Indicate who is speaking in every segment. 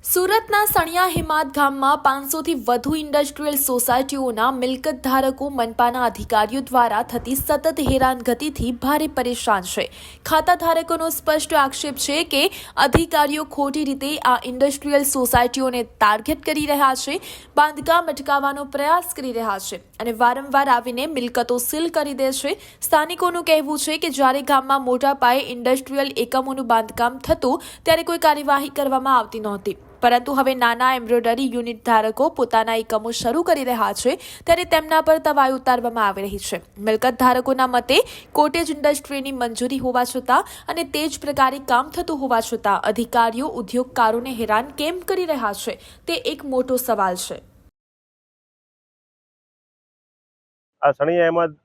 Speaker 1: સુરતના સણિયા હિમાત ગામમાં 500થી વધુ ઇન્ડસ્ટ્રીયલ સોસાયટીઓના મિલકત ધારકો મનપાના અધિકારીઓ દ્વારા થતી સતત હેરાનગતિથી ભારે પરેશાન છે। ખાતા ધારકોનો સ્પષ્ટ આક્ષેપ છે કે અધિકારીઓ ખોટી રીતે આ ઇન્ડસ્ટ્રીયલ સોસાયટીઓને ટાર્ગેટ કરી રહ્યા છે, બાંધકામ અટકાવવાનો પ્રયાસ કરી રહ્યા છે અને વારંવાર આવીને મિલકતો સીલ કરી દે છે। સ્થાનિકોનું કહેવું છે કે જ્યારે ગામમાં મોટા પાયે ઇન્ડસ્ટ્રીયલ એકમોનું બાંધકામ થતું ત્યારે કોઈ કાર્યવાહી કરવામાં આવતી નહોતી, પરંતુ હવે નાના એમ્બ્રોઇડરી યુનિટ ધારકો પોતાના એકમો શરૂ કરી રહ્યા છે ત્યારે તેમના પર તવાઈ ઉતારવામાં આવી રહી છે। મિલકત ધારકોના મતે કોટેજ ઇન્ડસ્ટ્રીની મંજૂરી હોવા છતાં અને તે જ પ્રકારે કામ થતું હોવા છતાં અધિકારીઓ ઉદ્યોગકારોને હેરાન કેમ કરી રહ્યા છે તે એક મોટો સવાલ છે।
Speaker 2: આ સણિયા એમાં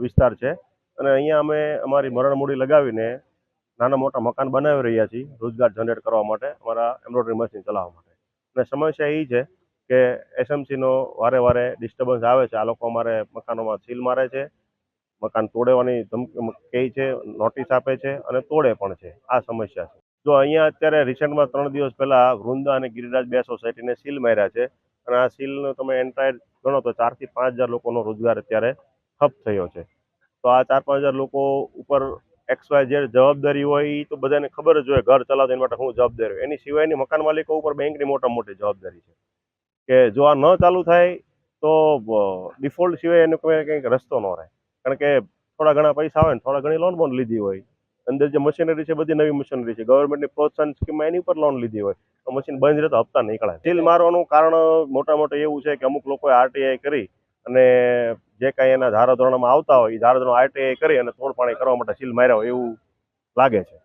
Speaker 2: વિસ્તાર છે અને અહીંયા અમે અમારી મરણ મૂડી લગાવીને નાના મોટા મકાન બનાવી રહ્યા છીએ રોજગાર જનરેટ કરવા માટે, અમારા એમ્બ્રોઇડરી મશીન ચલાવવા માટે। અને સમસ્યા એ છે કે એસએમસીનો વારે ડિસ્ટર્બન્સ આવે છે। આ લોકો અમારે મકાનોમાં સીલ મારે છે, મકાન તોડવાની ધમકી કહે છે, નોટિસ આપે છે અને તોડે પણ છે। આ સમસ્યા છે। જો અહીંયા અત્યારે રિસેન્ટમાં 3 દિવસ પહેલા વૃંદા અને ગિરિરાજ 2 સોસાયટીને સીલ માર્યા છે અને આ સીલનો તમે એન્ટાયર ગણો તો 4 થી 5 હજાર લોકોનો રોજગાર અત્યારે ઠપ થયો છે। તો આ 4-5 હજાર લોકો ઉપર XYZ જવાબદારી હોય એ તો બધાને ખબર જ હોય, ઘર ચલાવતા એના માટે શું જવાબદારી હોય। એની સિવાયની મકાન માલિકો ઉપર બેંકની મોટી જવાબદારી છે કે જો આ ન ચાલુ થાય તો ડિફોલ્ટ સિવાય એનો કોઈ કંઈક રસ્તો ન રહે। કારણ કે થોડા ઘણા પૈસા હોય ને થોડા ઘણી લોન પણ લીધી હોય, અંદર જે મશીનરી છે બધી નવી મશીનરી છે, ગવર્મેન્ટની પ્રોત્સાહન સ્કીમમાં એની પર લોન લીધી હોય તો મશીન બંધ રહે તો હપ્તા નીકળે। સીલ મારવાનું કારણ મોટા એવું છે કે અમુક લોકોએ આરટીઆઈ કરી અને જે કાંઈ એના ધારાધોરણમાં આવતા હોય એ ધારાધોરણ આરટીઆઈ કરી અને તોડપાણી કરવા માટે સીલ માર્યા હોય એવું લાગે છે।